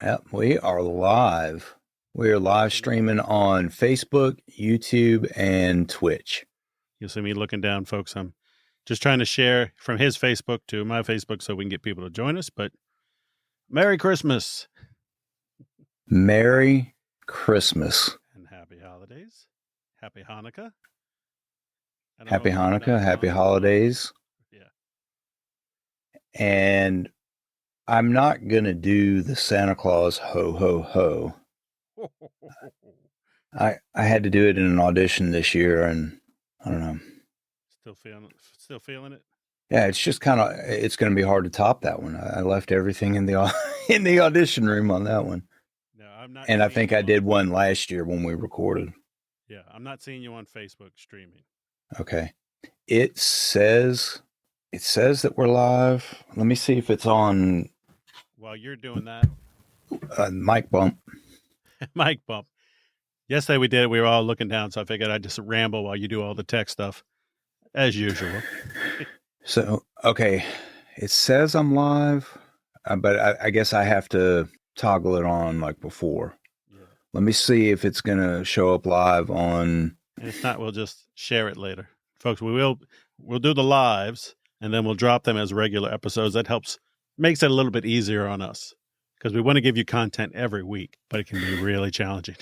Yep, we are live. We are live streaming on Facebook, YouTube, and Twitch. You'll see me looking down, folks. I'm just trying to share from his Facebook to my Facebook so we can get people to join us. But Merry Christmas. Merry Christmas. And Happy Holidays. Happy Hanukkah. Happy Hanukkah. Happy holidays. Yeah. And I'm not going to do the Santa Claus ho, ho, ho. I had to do it in an audition this year, and I don't know. Still feeling it? Yeah, it's just kind of, it's going to be hard to top that one. I left everything in the in the audition room on that one. No, I'm not. And I think I did one last year when we recorded. Yeah, I'm not seeing you on Facebook streaming. Okay. It says that we're live. Let me see if it's on. While you're doing that. Mic bump. Mic bump. Yesterday we did it. We were all looking down, so I figured I'd just ramble while you do all the tech stuff, as usual. So, okay. It says I'm live, but I guess I have to toggle it on like before. Yeah. Let me see if it's going to show up live on. And if not, we'll just share it later. Folks, we'll do the lives, and then we'll drop them as regular episodes. That makes it a little bit easier on us because we want to give you content every week, but it can be really challenging.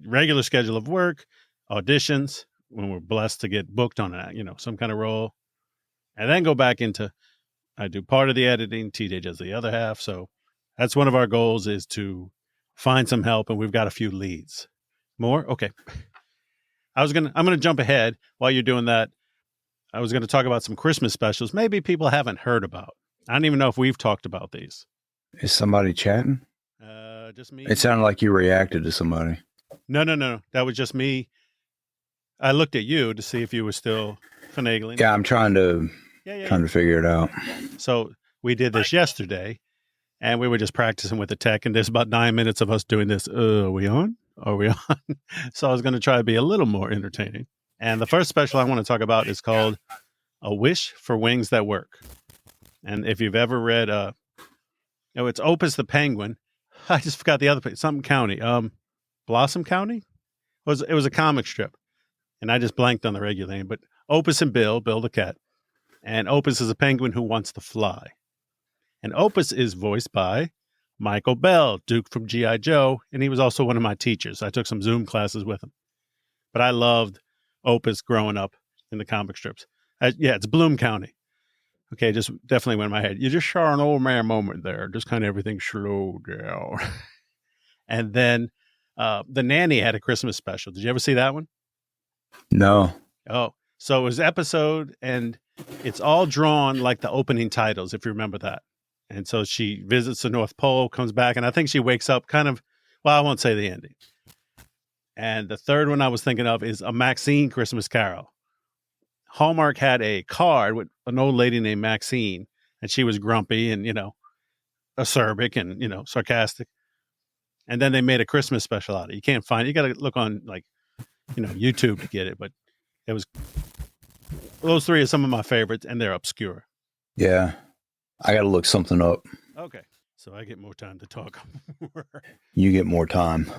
Regular schedule of work, auditions, when we're blessed to get booked on some kind of role, and then go back into, I do part of the editing, TJ does the other half. So that's one of our goals, is to find some help, and we've got a few leads. More? Okay. I'm going to jump ahead while you're doing that. I was going to talk about some Christmas specials maybe people haven't heard about. I don't even know if we've talked about these. Is somebody chatting? Just me. It sounded like you reacted to somebody. No. That was just me. I looked at you to see if you were still finagling. Yeah, I'm trying to figure it out. So we did this yesterday, and we were just practicing with the tech, and there's about 9 minutes of us doing this. Are we on? Are we on? So I was going to try to be a little more entertaining. And the first special I want to talk about is called A Wish for Wings That Work. And if you've ever read, it's Opus the Penguin. I just forgot the other place. Something County. Blossom County? It was a comic strip. And I just blanked on the regular name. But Opus and Bill the cat. And Opus is a penguin who wants to fly. And Opus is voiced by Michael Bell, Duke from G.I. Joe. And he was also one of my teachers. I took some Zoom classes with him. But I loved Opus growing up in the comic strips. It's Bloom County. Okay, just definitely went in my head. You just saw an old man moment there. Just kind of everything slowed down. And then The Nanny had a Christmas special. Did you ever see that one? No. Oh, so it was episode, and it's all drawn like the opening titles, if you remember that. And so she visits the North Pole, comes back, and I think she wakes up I won't say the ending. And the third one I was thinking of is A Maxine Christmas Carol. Hallmark had a card with an old lady named Maxine, and she was grumpy and, acerbic and, sarcastic. And then they made a Christmas special out of it. You can't find it. You got to look on YouTube to get it. But those three are some of my favorites, and they're obscure. Yeah. I got to look something up. Okay. So I get more time to talk. You get more time.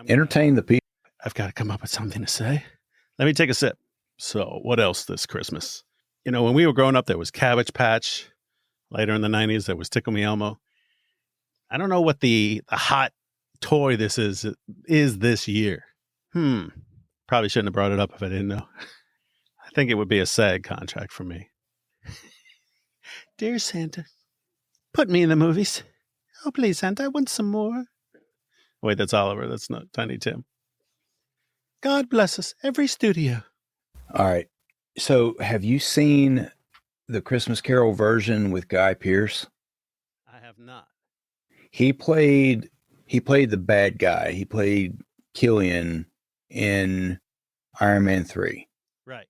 Entertain the people. I've got to come up with something to say. Let me take a sip. So what else this Christmas? When we were growing up, there was Cabbage Patch. Later in the 90s, there was Tickle Me Elmo. I don't know what the hot toy this is this year. Probably shouldn't have brought it up if I didn't know. I think it would be a SAG contract for me. Dear Santa, put me in the movies. Oh, please, Santa, I want some more. Wait, that's Oliver. That's not Tiny Tim. God bless us, every studio. All right. So have you seen the Christmas Carol version with Guy Pearce? I have not. He played the bad guy. He played Killian in Iron Man 3. Right.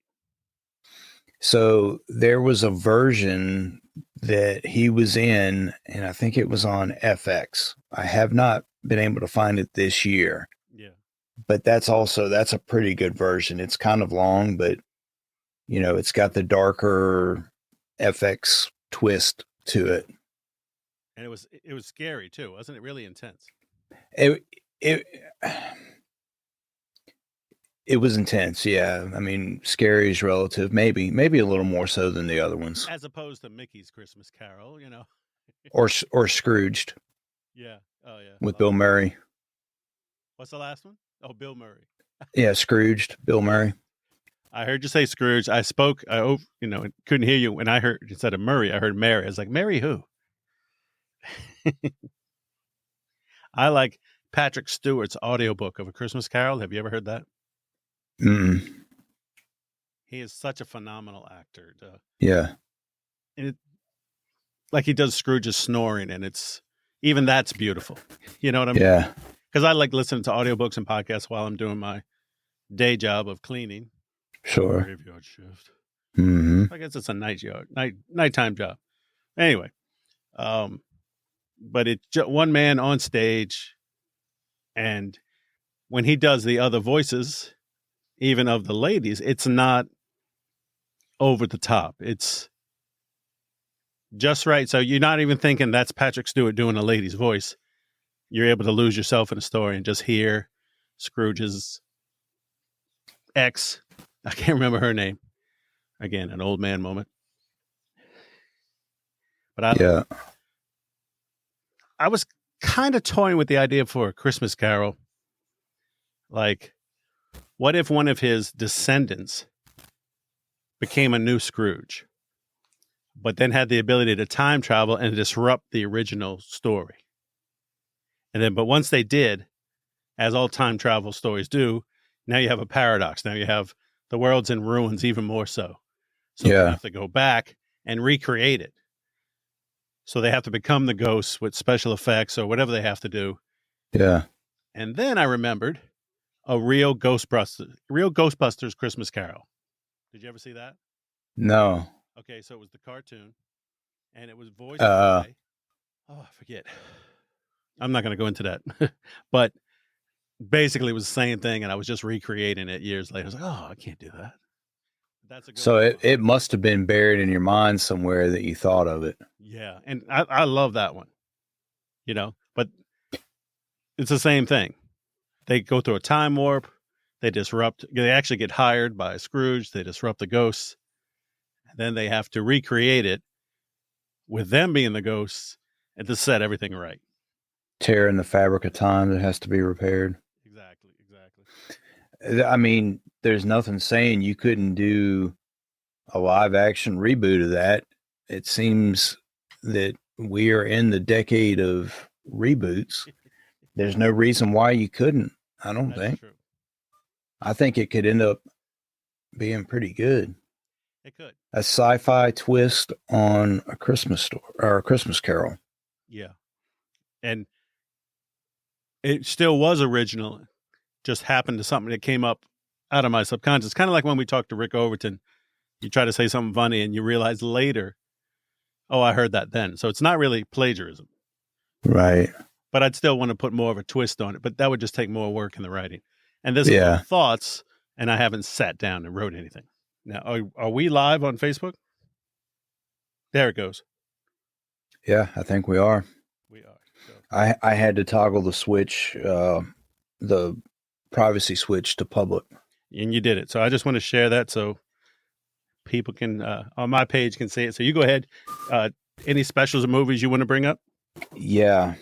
So there was a version that he was in, and I think it was on FX. I have not been able to find it this year. Yeah. But that's a pretty good version. It's kind of long, but It's got the darker FX twist to it. And it was scary too, wasn't it? Really intense. It was intense, yeah. I mean, scary is relative. Maybe a little more so than the other ones. As opposed to Mickey's Christmas Carol, or Scrooged. Yeah. Oh yeah. With Bill Murray. What's the last one? Oh, Bill Murray. Yeah, Scrooged, Bill Murray. I heard you say Scrooge. I spoke. Couldn't hear you when I heard instead of Murray. I heard Mary. I was like, Mary who? I like Patrick Stewart's audiobook of A Christmas Carol. Have you ever heard that? He is such a phenomenal actor. Yeah. And like he does Scrooge's snoring, and even that's beautiful. You know what I mean? Yeah. Because I like listening to audiobooks and podcasts while I'm doing my day job of cleaning. Sure. Graveyard shift. Mm-hmm. I guess it's a nighttime job. Anyway, but it's just one man on stage, and when he does the other voices, even of the ladies, it's not over the top. It's just right. So you're not even thinking that's Patrick Stewart doing a lady's voice. You're able to lose yourself in a story and just hear Scrooge's ex. I can't remember her name. Again, an old man moment. But I was kind of toying with the idea for A Christmas Carol. Like, what if one of his descendants became a new Scrooge, but then had the ability to time travel and disrupt the original story? But once they did, as all time travel stories do, now you have a paradox. Now you have the world's in ruins even more so. So they have to go back and recreate it. So they have to become the ghosts with special effects or whatever they have to do. Yeah. And then I remembered a real Ghostbusters Christmas Carol. Did you ever see that? No. Okay, so it was the cartoon, and it was voiced by, I forget. I'm not going to go into that. But basically it was the same thing, and I was just recreating it years later. I was like, I can't do that. That's a good so it must have been buried in your mind somewhere that you thought of it. Yeah, and I love that one. But it's the same thing. They go through a time warp. They actually get hired by Scrooge. They disrupt the ghosts. And then they have to recreate it with them being the ghosts and to set everything right. Tearing the fabric of time that has to be repaired. Exactly. I mean, there's nothing saying you couldn't do a live action reboot of that. It seems that we are in the decade of reboots. There's no reason why you couldn't. I don't think. True. I think it could end up being pretty good. It could. A sci-fi twist on a Christmas story or a Christmas Carol. Yeah. And it still was original. Just happened to something that came up out of my subconscious. Kind of like when we talked to Rick Overton. You try to say something funny and you realize later, I heard that then. So it's not really plagiarism. Right. But I'd still want to put more of a twist on it. But that would just take more work in the writing. And there's a lot of thoughts, and I haven't sat down and wrote anything. Now, are we live on Facebook? There it goes. Yeah, I think we are. We are. So. I had to toggle the switch, the privacy switch to public. And you did it. So I just want to share that so people can, on my page, can see it. So you go ahead. Any specials or movies you want to bring up? Yeah.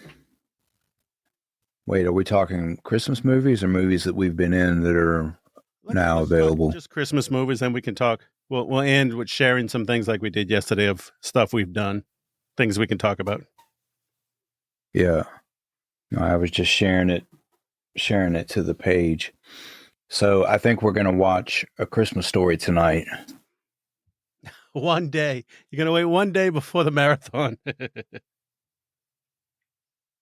Wait, are we talking Christmas movies or movies that we've been in that are now available? Just Christmas movies, and we can talk. We'll end with sharing some things like we did yesterday of stuff we've done, things we can talk about. Yeah. No, I was just sharing it to the page. So I think we're going to watch A Christmas Story tonight. One day. You're going to wait one day before the marathon.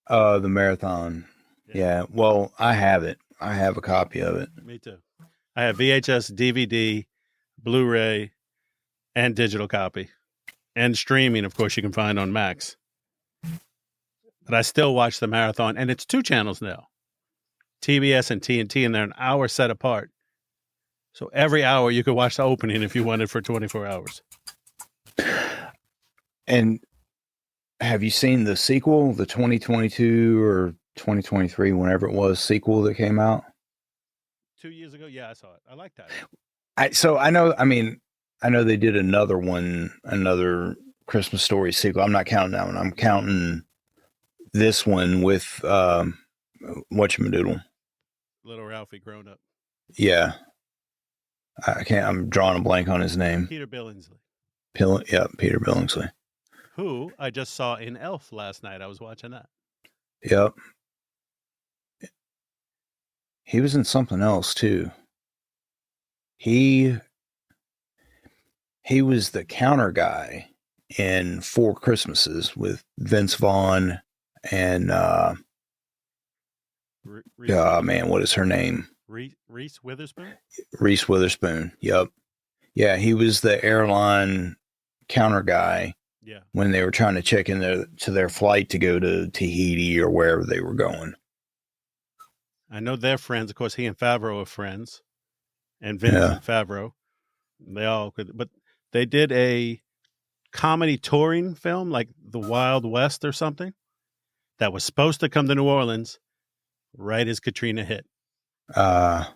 The marathon. Yeah. Well, I have it. I have a copy of it. Me too. I have VHS, DVD, Blu-ray, and digital copy. And streaming, of course, you can find on Max. But I still watch the marathon, and it's 2 channels now. TBS and TNT, and they're an hour set apart. So every hour you could watch the opening if you wanted for 24 hours. And have you seen the sequel, the 2022 or 2023, whenever it was, sequel that came out? 2 years ago? Yeah, I saw it. I like that. I know they did another one, another Christmas Story sequel. I'm not counting that one. I'm counting this one with whatchamadoodle. Little Ralphie grown up. Yeah. I'm drawing a blank on his name. Peter Billingsley. Peter Billingsley. Who I just saw in Elf last night. I was watching that. Yep. He was in something else too. He was the counter guy in Four Christmases with Vince Vaughn and man, what is her name? Reese Witherspoon? Reese Witherspoon. Yep. Yeah, he was the airline counter guy. Yeah. When they were trying to check in to their flight to go to Tahiti or wherever they were going. I know they're friends. Of course, he and Favreau are friends. And Vince and Favreau. They all could, but they did a comedy touring film like The Wild West or something that was supposed to come to New Orleans right as Katrina hit. And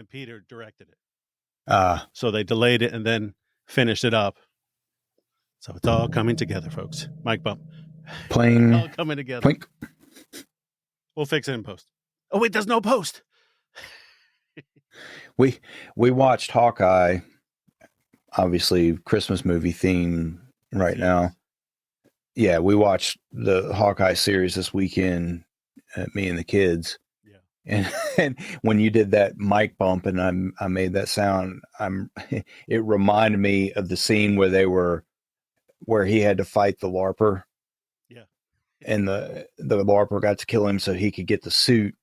Peter directed it. So they delayed it and then finished it up. So it's all coming together, folks. Mic bump. Playing. It's all coming together. Plink. We'll fix it in post. Oh, wait, there's no post. We watched Hawkeye, obviously Christmas movie theme right now. Yeah, we watched the Hawkeye series this weekend, me and the kids. Yeah. And when you did that mic bump and I made that sound, it reminded me of the scene where he had to fight the LARPer. Yeah. And the LARPer got to kill him so he could get the suit.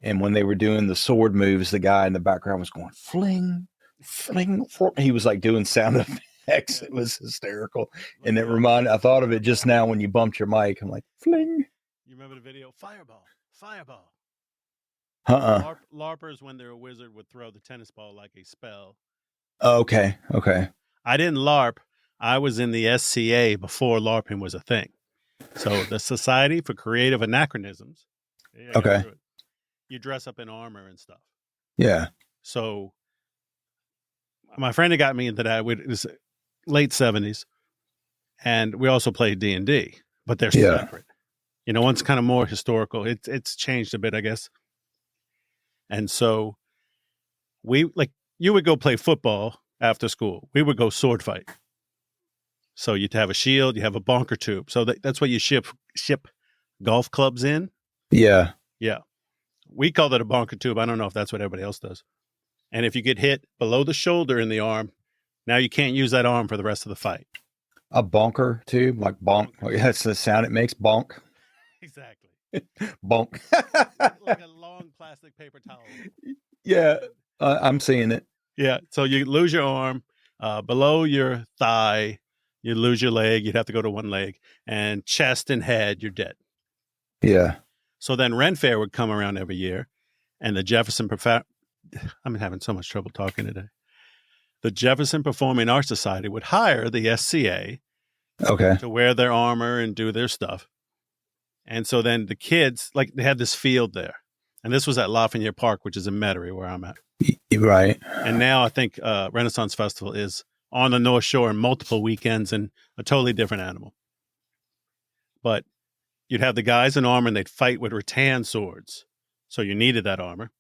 And when they were doing the sword moves, the guy in the background was going fling, fling, fling. He was like doing sound effects. It was hysterical. And I thought of it just now when you bumped your mic. I'm like, fling. You remember the video? Fireball. LARPers, when they're a wizard, would throw the tennis ball like a spell. Okay. I didn't LARP. I was in the SCA before LARPing was a thing. So the Society for Creative Anachronisms. Okay. You dress up in armor and stuff. Yeah. So my friend had got me into that. It was late 70s. And we also played D&D, but they're separate. One's kind of more historical. It's changed a bit, I guess. And so you would go play football after school. We would go sword fight. So you'd have a shield, you have a bonker tube. So that's what you ship golf clubs in. Yeah. Yeah. We call that a bonker tube. I don't know if that's what everybody else does. And if you get hit below the shoulder in the arm, now you can't use that arm for the rest of the fight. A bonker tube, like bonk. That's the sound it makes, bonk. Exactly. Bonk. Like a long plastic paper towel. Yeah, I'm seeing it. Yeah, so you lose your arm. Below your thigh, you lose your leg. You'd have to go to one leg. And chest and head, you're dead. Yeah. So then Ren Fair would come around every year, and the Jefferson I'm having so much trouble talking today. The Jefferson Performing Arts Society would hire the SCA to wear their armor and do their stuff. And so then the kids, they had this field there. And this was at Lafayette Park, which is in Metairie, where I'm at. Right. And now I think Renaissance Festival is on the North Shore in multiple weekends and a totally different animal. But you'd have the guys in armor and they'd fight with rattan swords. So you needed that armor.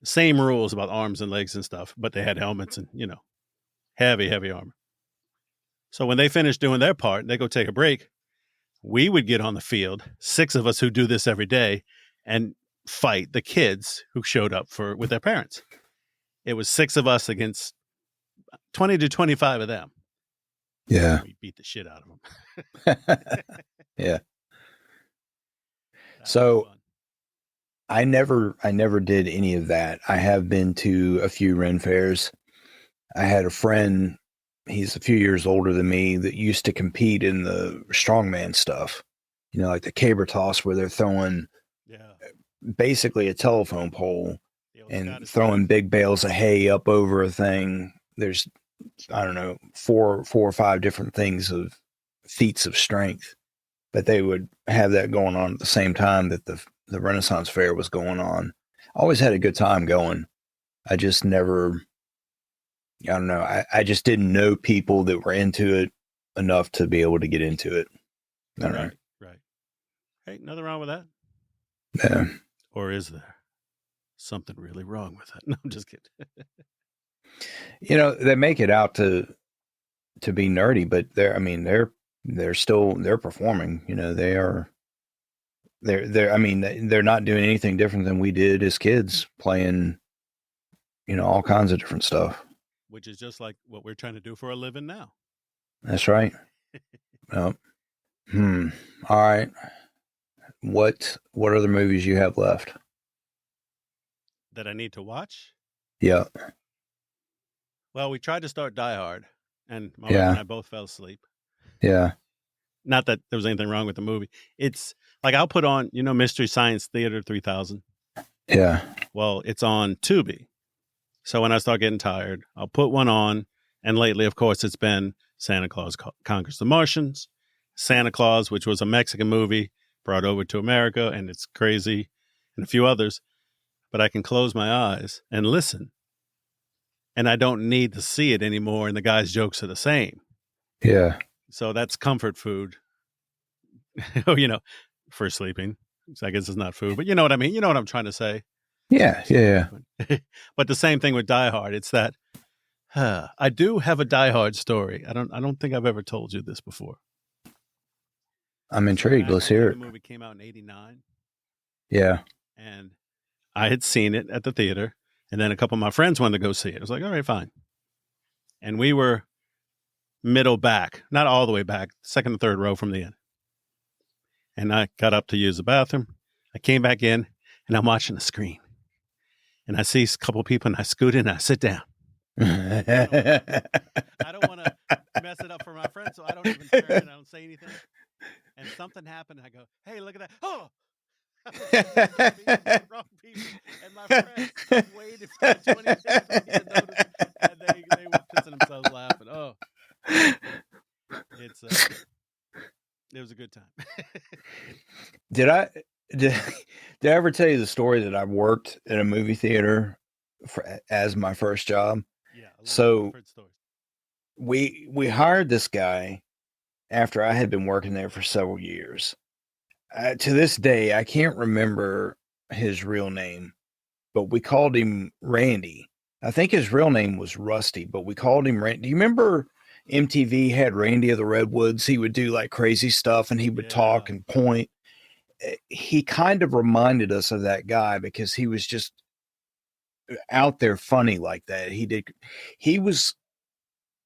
Same rules about arms and legs and stuff, but they had helmets and, heavy, heavy armor. So when they finished doing their part, they go take a break. We would get on the field, 6 of us who do this every day, and fight the kids who showed up with their parents. It was 6 of us against 20 to 25 of them. Yeah. We beat the shit out of them. Yeah. So I never did any of that. I have been to a few Ren fairs. I had a friend, he's a few years older than me, that used to compete in the strongman stuff. Like the caber toss where they're throwing basically a telephone pole and throwing big bales of hay up over a thing. There's, I don't know, four or five different things of feats of strength, but they would have that going on at the same time that the Renaissance Fair was going on. Always had a good time going. I just never, I don't know. I just didn't know people that were into it enough to be able to get into it. I don't know. Right. Hey, nothing wrong with that. Yeah. Or is there something really wrong with that? No, I'm just kidding. You know, they make it out to be nerdy, but they're performing. You know, they're not doing anything different than we did as kids, playing, you know, all kinds of different stuff. Which is just like what we're trying to do for a living now. That's right. Well, all right. What other movies you have left that I need to watch? Yeah. Well, we tried to start Die Hard, and my wife and I both fell asleep. Yeah. Not that there was anything wrong with the movie. It's like I'll put on, you know, Mystery Science Theater 3000. Yeah. Well, it's on Tubi. So when I start getting tired, I'll put one on. And lately, of course, it's been Santa Claus Conquers the Martians, Santa Claus, which was a Mexican movie brought over to America, and it's crazy, and a few others. But I can close my eyes and listen. And I don't need to see it anymore, and the guy's jokes are the same. Yeah. So that's comfort food, you know, for sleeping. So I guess it's not food, but you know what I mean? You know what I'm trying to say? Yeah. But the same thing with Die Hard. It's that I do have a Die Hard story. I don't think I've ever told you this before. I'm intrigued. Let's hear it. The movie came out in 1989. Yeah. And I had seen it at the theater, and then a couple of my friends wanted to go see it. I was like, all right, fine. And we were middle back, not all the way back, second and third row from the end. And I got up to use the bathroom. I came back in, and I'm watching the screen. And I see a couple of people, and I scoot in, and I sit down. I don't want to mess it up for my friends, so I don't even turn and I don't say anything. And something happened, and I go, hey, look at that. Oh! Wrong people. And my friends waited for 20 minutes for me to notice, and they were pissing themselves laughing. Oh, it was a good time. Did I ever tell you the story that I worked at a movie theater as my first job? Yeah. So we hired this guy after I had been working there for several years. To this day, I can't remember his real name, but we called him Randy. I think his real name was Rusty, but we called him Randy. Do you remember MTV had Randy of the Redwoods? He would do like crazy stuff and he would talk and point. He kind of reminded us of that guy because he was just out there funny like that. He was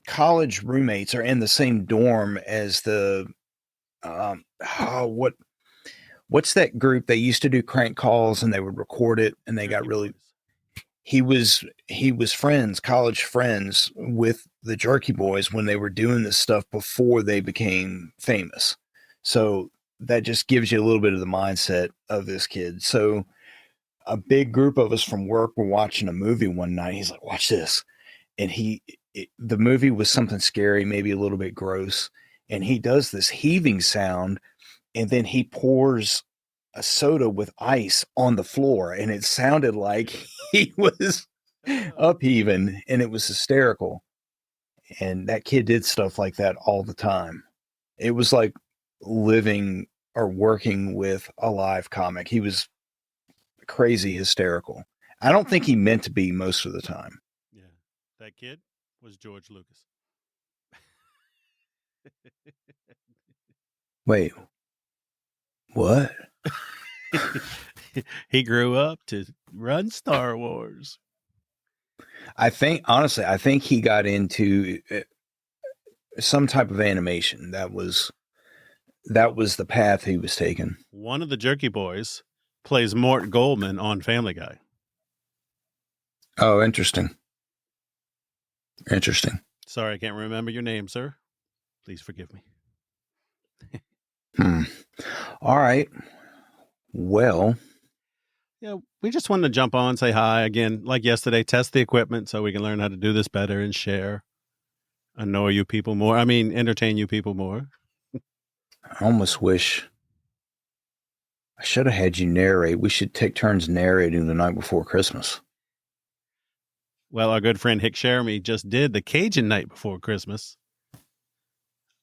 college roommates or in the same dorm as the, what's that group? They used to do crank calls and they would record it and they got really, he was friends, college friends with the Jerky Boys when they were doing this stuff before they became famous. So that just gives you a little bit of the mindset of this kid. So a big group of us from work were watching a movie one night. He's like, watch this. And the movie was something scary, maybe a little bit gross. And he does this heaving sound and then he pours a soda with ice on the floor. And it sounded like he was upheaving and it was hysterical. And that kid did stuff like that all the time. It was like living or working with a live comic. He was crazy hysterical. I don't think he meant to be most of the time. Yeah. That kid was George Lucas. Wait, what? He grew up to run Star Wars. I think he got into some type of animation. That was the path he was taking. One of the Jerky Boys plays Mort Goldman on Family Guy. Oh, interesting. Sorry, I can't remember your name, sir. Please forgive me. All right. Well, Yeah, we just wanted to jump on, say hi again, like yesterday, test the equipment so we can learn how to do this better and share, annoy you people more. I mean, entertain you people more. I almost wish I should have had you narrate. We should take turns narrating the night before Christmas. Well, our good friend Hick Jeremy just did the Cajun night before Christmas.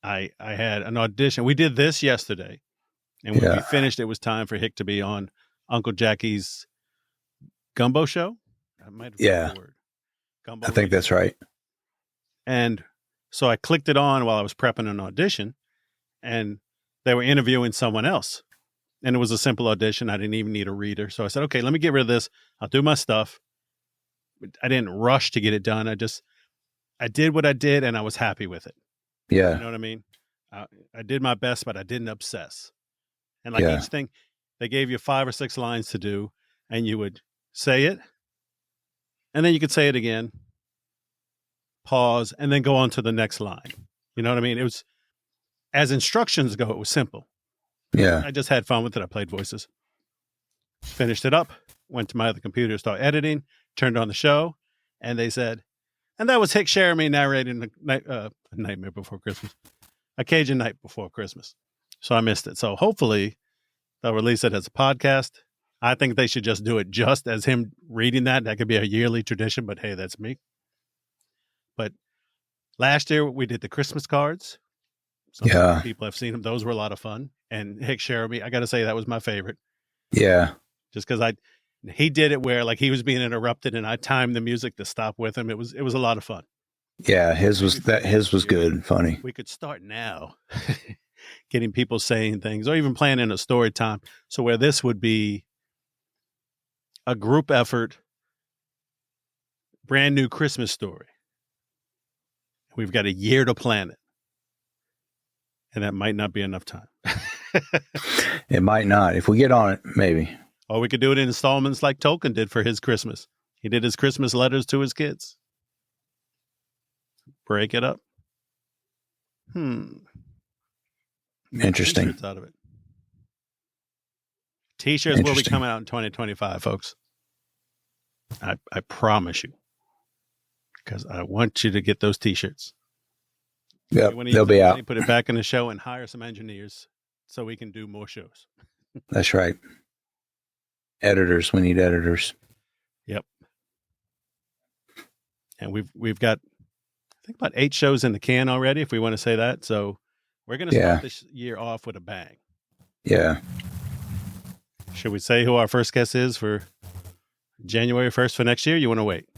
I had an audition. We did this yesterday. And when we finished, it was time for Hick to be on Uncle Jackie's gumbo show. I might have used the word. Gumbo I think that's right. And so I clicked it on while I was prepping an audition, and they were interviewing someone else. And it was a simple audition. I didn't even need a reader. So I said, okay, let me get rid of this. I'll do my stuff. I didn't rush to get it done. I did what I did, and I was happy with it. Yeah. You know what I mean? I did my best, but I didn't obsess. And like each thing, they gave you 5 or 6 lines to do, and you would say it, and then you could say it again, pause, and then go on to the next line. You know what I mean? It was, as instructions go, it was simple. Yeah. I just had fun with it. I played voices. Finished it up, went to my other computer, started editing, turned on the show, and they said, and that was Hick Jeremy narrating the Nightmare Before Christmas, a Cajun Night Before Christmas. So I missed it. So hopefully they'll release it as a podcast. I think they should just do it just as him reading that. That could be a yearly tradition, but hey, that's me. But last year we did the Christmas cards. Some people have seen them. Those were a lot of fun. And Hick Jeremy, I got to say that was my favorite. Yeah. Just because he did it where like he was being interrupted and I timed the music to stop with him. It was a lot of fun. Yeah, his was good and funny. We could start now getting people saying things or even planning a story time. So where this would be a group effort, brand new Christmas story. We've got a year to plan it. And that might not be enough time. It might not. If we get on it, maybe. Or we could do it in installments like Tolkien did for his Christmas. He did his Christmas letters to his kids. Break it up. Interesting. T-shirts out of it. T-shirts will be coming out in 2025, folks. I promise you. Because I want you to get those T-shirts. Yep, they'll be out. Put it back in the show and hire some engineers so we can do more shows. That's right. Editors. We need editors. Yep. And we've got, I think, about 8 shows in the can already, if we want to say that. So we're going to start this year off with a bang. Yeah. Should we say who our first guest is for January 1st for next year? You want to wait?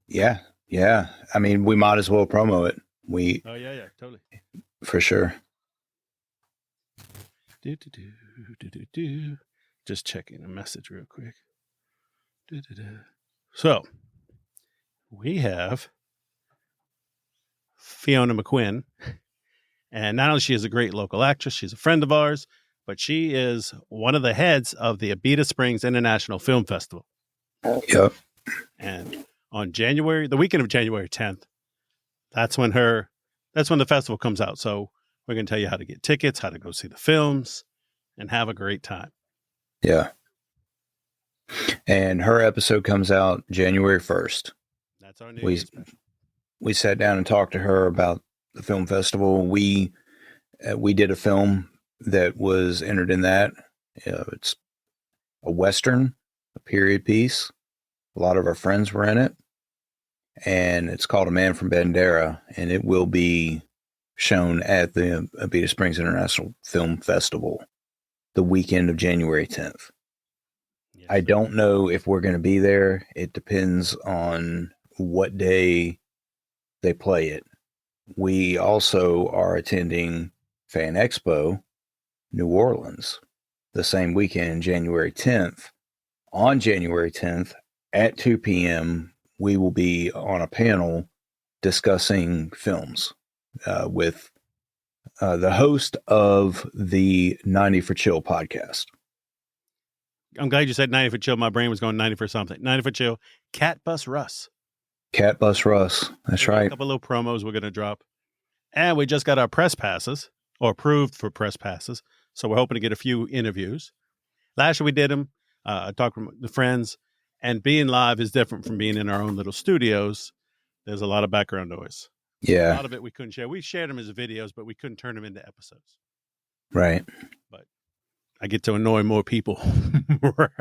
Yeah. Yeah. I mean, we might as well promo it. Oh, yeah, totally. For sure. Just checking a message real quick. So, we have Fiona McQuinn. And not only she is a great local actress, she's a friend of ours, but she is one of the heads of the Abita Springs International Film Festival. Yep. And on the weekend of January 10th, that's when the festival comes out. So we're going to tell you how to get tickets, how to go see the films, and have a great time. Yeah. And her episode comes out January 1st. That's our new special. We sat down and talked to her about the film festival. We did a film that was entered in that. It's a Western, a period piece. A lot of our friends were in it. And it's called A Man from Bandera, and it will be shown at the Abita Springs International Film Festival the weekend of January 10th. Yes. I don't know if we're going to be there. It depends on what day they play it. We also are attending Fan Expo, New Orleans, the same weekend, January 10th. On January 10th at 2 p.m., we will be on a panel discussing films with the host of the 90 for Chill podcast. I'm glad you said 90 for Chill. My brain was going 90 for something. 90 for Chill. Cat Bus Russ. Cat Bus Russ. That's right. A couple little promos we're going to drop. And we just got our press passes, or approved for press passes. So we're hoping to get a few interviews. Last year we did them. I talk with the friends, and being live is different from being in our own little studios. There's a lot of background noise. Yeah. A lot of it we couldn't share. We shared them as videos, but we couldn't turn them into episodes. Right. But I get to annoy more people. What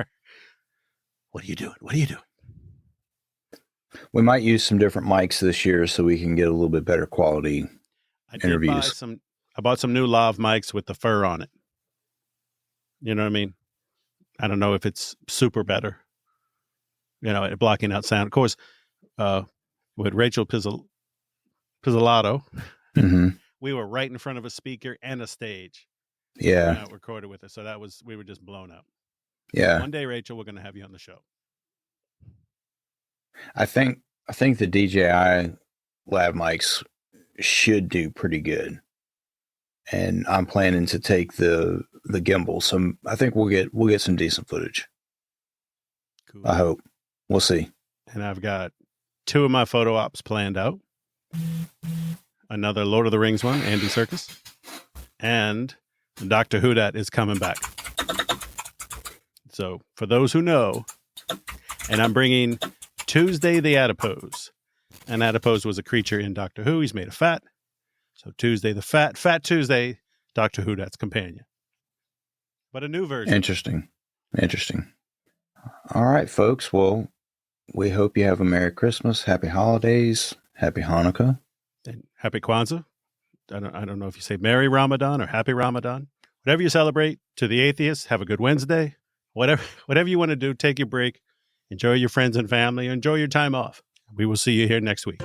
are you doing? What are you doing? We might use some different mics this year so we can get a little bit better quality interviews. I bought some new lav mics with the fur on it. You know what I mean? I don't know if it's super better, blocking out sound. Of course, with Rachel Pizzolatto, mm-hmm. we were right in front of a speaker and a stage. Yeah. Recorded with her. So we were just blown up. Yeah. One day, Rachel, we're going to have you on the show. I think the DJI lav mics should do pretty good. And I'm planning to take the gimbal. So I think we'll get some decent footage. Cool. I hope. We'll see. And I've got 2 of my photo ops planned out. Another Lord of the Rings one, Andy Serkis. And Dr. Hudat is coming back. So for those who know, and I'm bringing Tuesday the Adipose. And Adipose was a creature in Doctor Who. He's made of fat. So Tuesday the Fat Tuesday, Doctor Hudat's companion. But a new version. Interesting. All right, folks. Well, we hope you have a Merry Christmas, Happy Holidays, Happy Hanukkah. And Happy Kwanzaa. I don't know if you say Merry Ramadan or Happy Ramadan. Whatever you celebrate, to the atheists, have a good Wednesday. Whatever you want to do, take your break. Enjoy your friends and family. Enjoy your time off. We will see you here next week.